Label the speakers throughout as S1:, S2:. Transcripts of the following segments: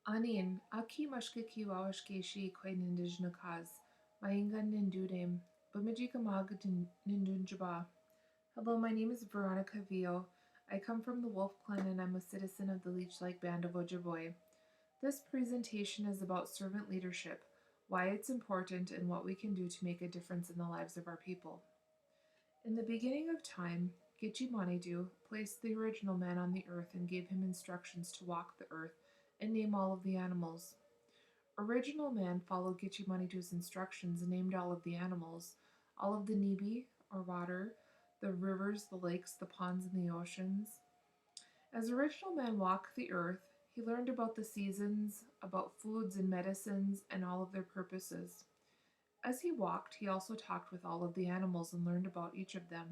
S1: Anin, aki mashkiki wawashkeshi kwe nindijnakas, maingan nindudem, bamijikamag nindunjaba. Hello, my name is Veronica Veaux. I come from the Wolf Clan and I'm a citizen of the Leech-like Band of Ojibwe. This presentation is about servant leadership, why it's important, and what we can do to make a difference in the lives of our people. In the beginning of time, Gitchimanidu placed the original man on the earth and gave him instructions to walk the earth and name all of the animals. Original man followed Gitchimanidu's instructions and named all of the animals, all of the nibi, or water, the rivers, the lakes, the ponds, and the oceans. As original man walked the earth, he learned about the seasons, about foods and medicines, and all of their purposes. As he walked, he also talked with all of the animals and learned about each of them.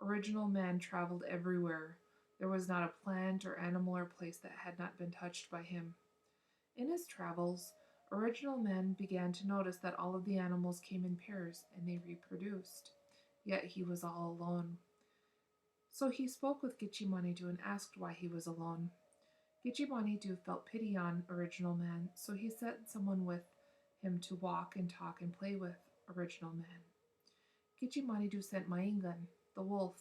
S1: Original man traveled everywhere. There was not a plant or animal or place that had not been touched by him. In his travels, original man began to notice that all of the animals came in pairs and they reproduced. Yet he was all alone. So he spoke with Gitchimanidu and asked why he was alone. Gitchimanidu felt pity on original man, so he sent someone with him to walk and talk and play with original man. Gitchimanidu sent Maingan, the wolf.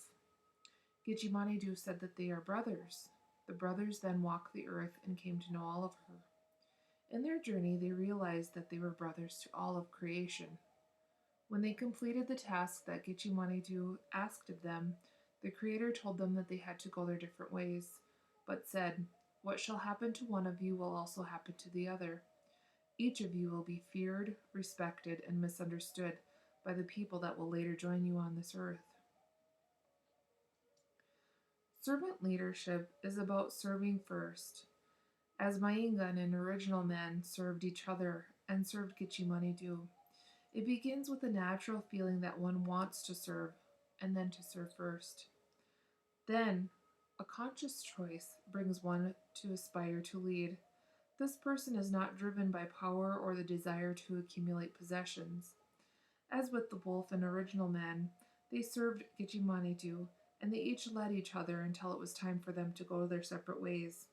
S1: Gitchimanidu said that they are brothers. The brothers then walked the earth and came to know all of her. In their journey, they realized that they were brothers to all of creation. When they completed the task that Gitchimanidu asked of them, the Creator told them that they had to go their different ways, but said, "What shall happen to one of you will also happen to the other. Each of you will be feared, respected, and misunderstood by the people that will later join you on this earth." Servant leadership is about serving first. As Maingan and original man served each other and served Gitchimanidu, it begins with a natural feeling that one wants to serve and then to serve first. Then, a conscious choice brings one to aspire to lead. This person is not driven by power or the desire to accumulate possessions. As with the wolf and original man, they served Gitchimanidu and they each led each other until it was time for them to go their separate ways.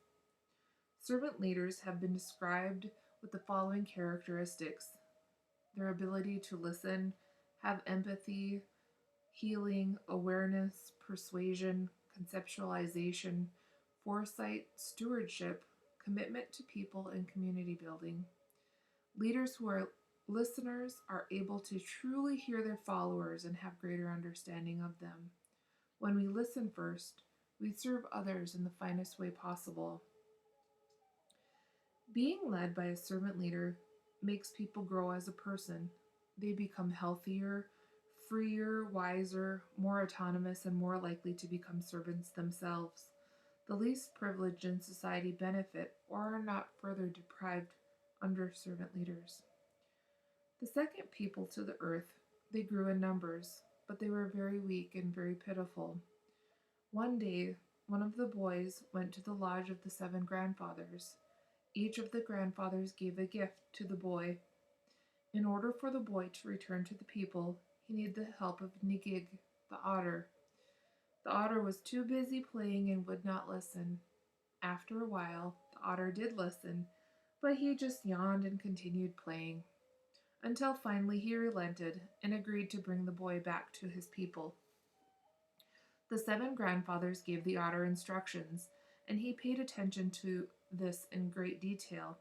S1: Servant leaders have been described with the following characteristics: their ability to listen, have empathy, healing, awareness, persuasion, conceptualization, foresight, stewardship, commitment to people, and community building. Leaders who are listeners are able to truly hear their followers and have greater understanding of them. When we listen first, we serve others in the finest way possible. Being led by a servant leader makes people grow as a person. They become healthier, freer, wiser, more autonomous, and more likely to become servants themselves. The least privileged in society benefit or are not further deprived under servant leaders. The second people to the earth, they grew in numbers, but they were very weak and very pitiful. One day, one of the boys went to the lodge of the 7 grandfathers. Each of the grandfathers gave a gift to the boy. In order for the boy to return to the people, he needed the help of Nigig, the otter. The otter was too busy playing and would not listen. After a while, the otter did listen, but he just yawned and continued playing, until finally he relented and agreed to bring the boy back to his people. The 7 grandfathers gave the otter instructions, and he paid attention to this in great detail.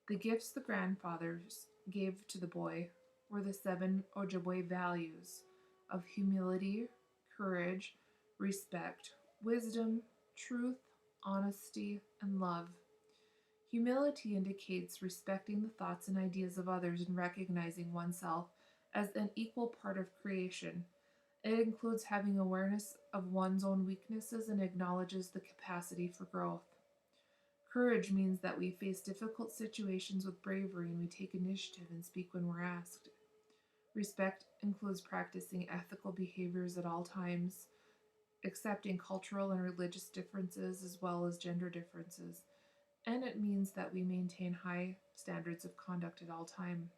S1: The gifts the grandfathers gave to the boy were the 7 Ojibwe values of humility, courage, respect, wisdom, truth, honesty, and love. Humility indicates respecting the thoughts and ideas of others and recognizing oneself as an equal part of creation. It includes having awareness of one's own weaknesses and acknowledges the capacity for growth. Courage means that we face difficult situations with bravery and we take initiative and speak when we're asked. Respect includes practicing ethical behaviors at all times, accepting cultural and religious differences as well as gender differences, and it means that we maintain high standards of conduct at all time.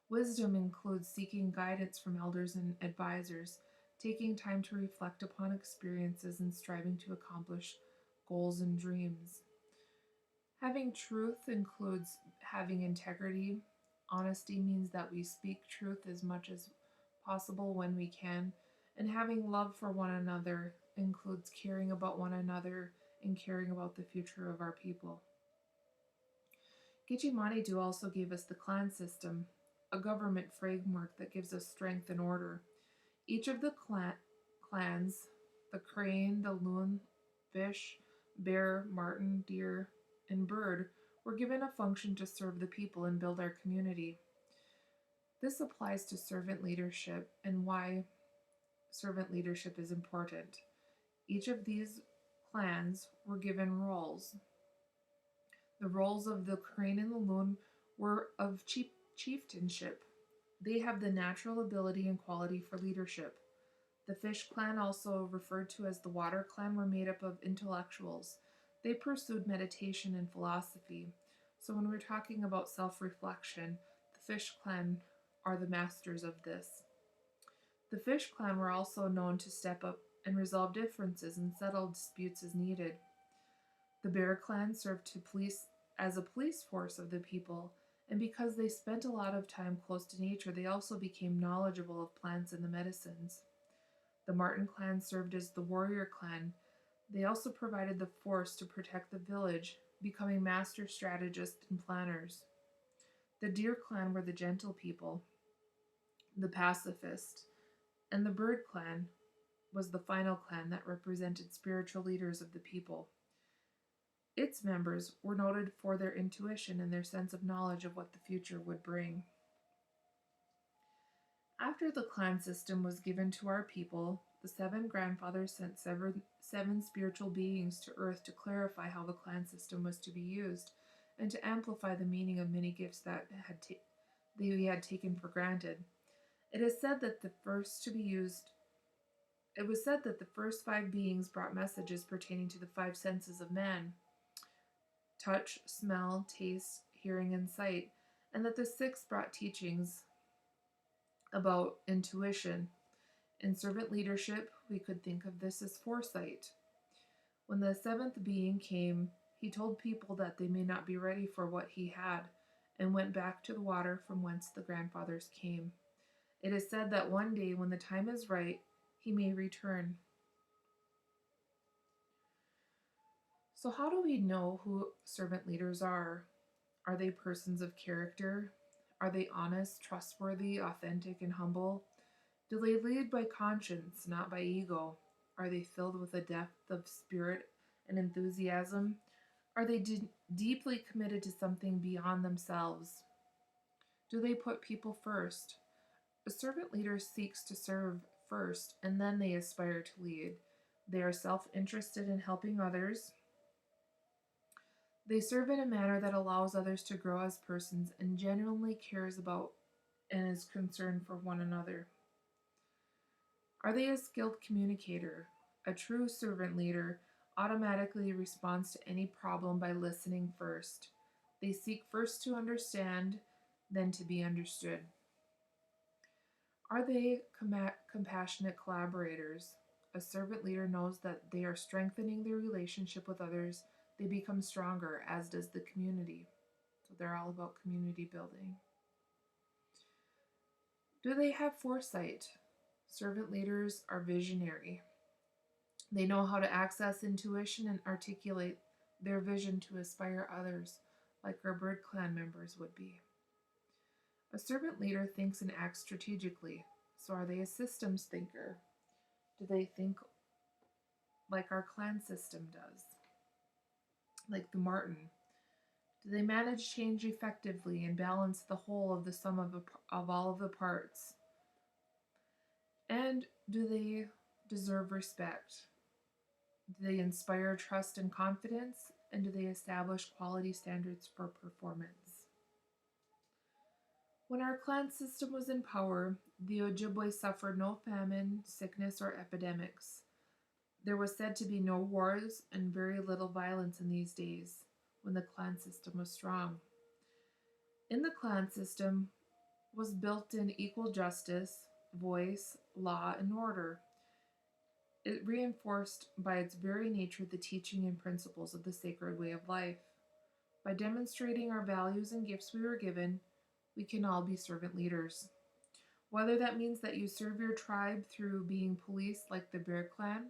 S1: Wisdom includes seeking guidance from elders and advisors, taking time to reflect upon experiences, and striving to accomplish goals and dreams. Having truth includes having integrity. Honesty means that we speak truth as much as possible when we can. And having love for one another includes caring about one another and caring about the future of our people. Gijimanidu also gave us the clan system, a government framework that gives us strength and order. Each of the clans, the crane, the loon, fish, bear, marten, deer, and bird, were given a function to serve the people and build our community. This applies to servant leadership and why servant leadership is important. Each of these clans were given roles. The roles of the crane and the loon were of chieftainship. They have the natural ability and quality for leadership. The fish clan, also referred to as the water clan, were made up of intellectuals. They pursued meditation and philosophy. So when we're talking about self-reflection, the fish clan are the masters of this. The fish clan were also known to step up and resolve differences and settle disputes as needed. The bear clan served to police as a police force of the people, and because they spent a lot of time close to nature, they also became knowledgeable of plants and the medicines. The Marten clan served as the warrior clan. They also provided the force to protect the village, becoming master strategists and planners. The deer clan were the gentle people, the pacifist, and the bird clan was the final clan that represented spiritual leaders of the people. Its members were noted for their intuition and their sense of knowledge of what the future would bring. After the clan system was given to our people, the seven grandfathers sent seven spiritual beings to earth to clarify how the clan system was to be used and to amplify the meaning of many gifts that we had taken for granted. It was said that the first five beings brought messages pertaining to the five senses of man: touch, smell, taste, hearing, and sight, and that the sixth brought teachings about intuition. In servant leadership, we could think of this as foresight. When the seventh being came, he told people that they may not be ready for what he had, and went back to the water from whence the grandfathers came. It is said that one day, when the time is right, he may return. So, how do we know who servant leaders are? Are they persons of character? Are they honest, trustworthy, authentic, and humble? Do they lead by conscience, not by ego? Are they filled with a depth of spirit and enthusiasm? Are they deeply committed to something beyond themselves? Do they put people first? A servant leader seeks to serve first, and then they aspire to lead. They are self-interested in helping others. They serve in a manner that allows others to grow as persons and genuinely cares about and is concerned for one another. Are they a skilled communicator? A true servant leader automatically responds to any problem by listening first. They seek first to understand, then to be understood. Are they compassionate collaborators? A servant leader knows that they are strengthening their relationship with others. They become stronger, as does the community. So they're all about community building. Do they have foresight? Servant leaders are visionary. They know how to access intuition and articulate their vision to inspire others, like our bird clan members would be. A servant leader thinks and acts strategically. So are they a systems thinker? Do they think like our clan system does? Like the Marten? Do they manage change effectively and balance the whole of the sum of all of the parts? And do they deserve respect? Do they inspire trust and confidence? And do they establish quality standards for performance? When our clan system was in power, the Ojibwe suffered no famine, sickness, or epidemics. There was said to be no wars and very little violence in these days, when the clan system was strong. In the clan system was built in equal justice, voice, law, and order. It reinforced by its very nature the teaching and principles of the sacred way of life. By demonstrating our values and gifts we were given, we can all be servant leaders. Whether that means that you serve your tribe through being police like the Bear Clan,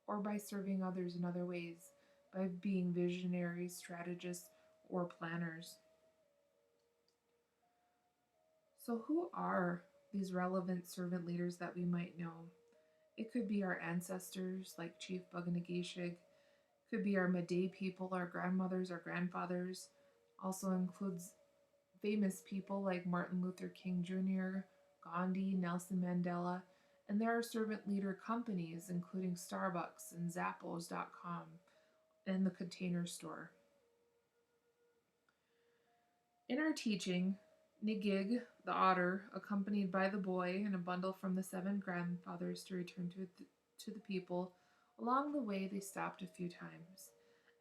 S1: or by serving others in other ways, by being visionaries, strategists, or planners. So, who are these relevant servant leaders that we might know? It could be our ancestors, like Chief Bug-O-Nagashig. Could be our Meday people, our grandmothers, our grandfathers. Also includes famous people like Martin Luther King Jr., Gandhi, Nelson Mandela, and there are servant leader companies including Starbucks and Zappos.com and the Container Store. In our teaching, Nigig, the otter, accompanied by the boy and a bundle from the seven grandfathers to return to the people, along the way they stopped a few times.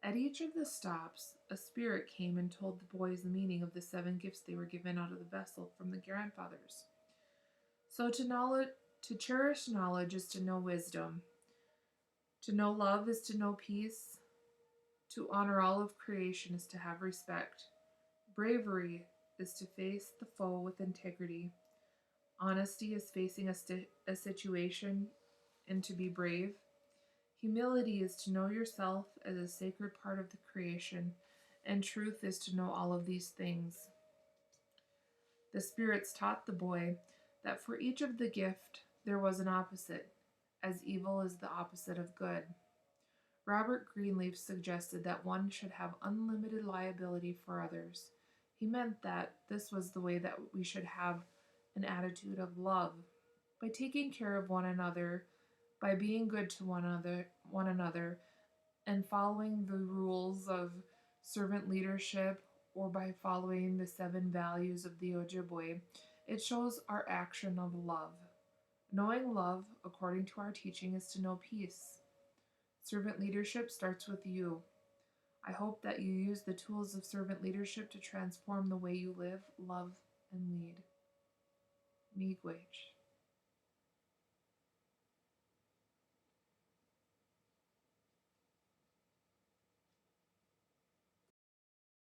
S1: At each of the stops, a spirit came and told the boys the meaning of the seven gifts they were given out of the vessel from the grandfathers. So to cherish knowledge is to know wisdom. To know love is to know peace. To honor all of creation is to have respect. Bravery is to face the foe with integrity. Honesty is facing a situation and to be brave. Humility is to know yourself as a sacred part of the creation, and truth is to know all of these things. The spirits taught the boy that for each of the gift there was an opposite, as evil is the opposite of good. Robert Greenleaf suggested that one should have unlimited liability for others. He meant that this was the way that we should have an attitude of love. By taking care of one another, by being good to one another, and following the rules of servant leadership, or by following the seven values of the Ojibwe, it shows our action of love. Knowing love, according to our teaching, is to know peace. Servant leadership starts with you. I hope that you use the tools of servant leadership to transform the way you live, love, and lead. Miigwech.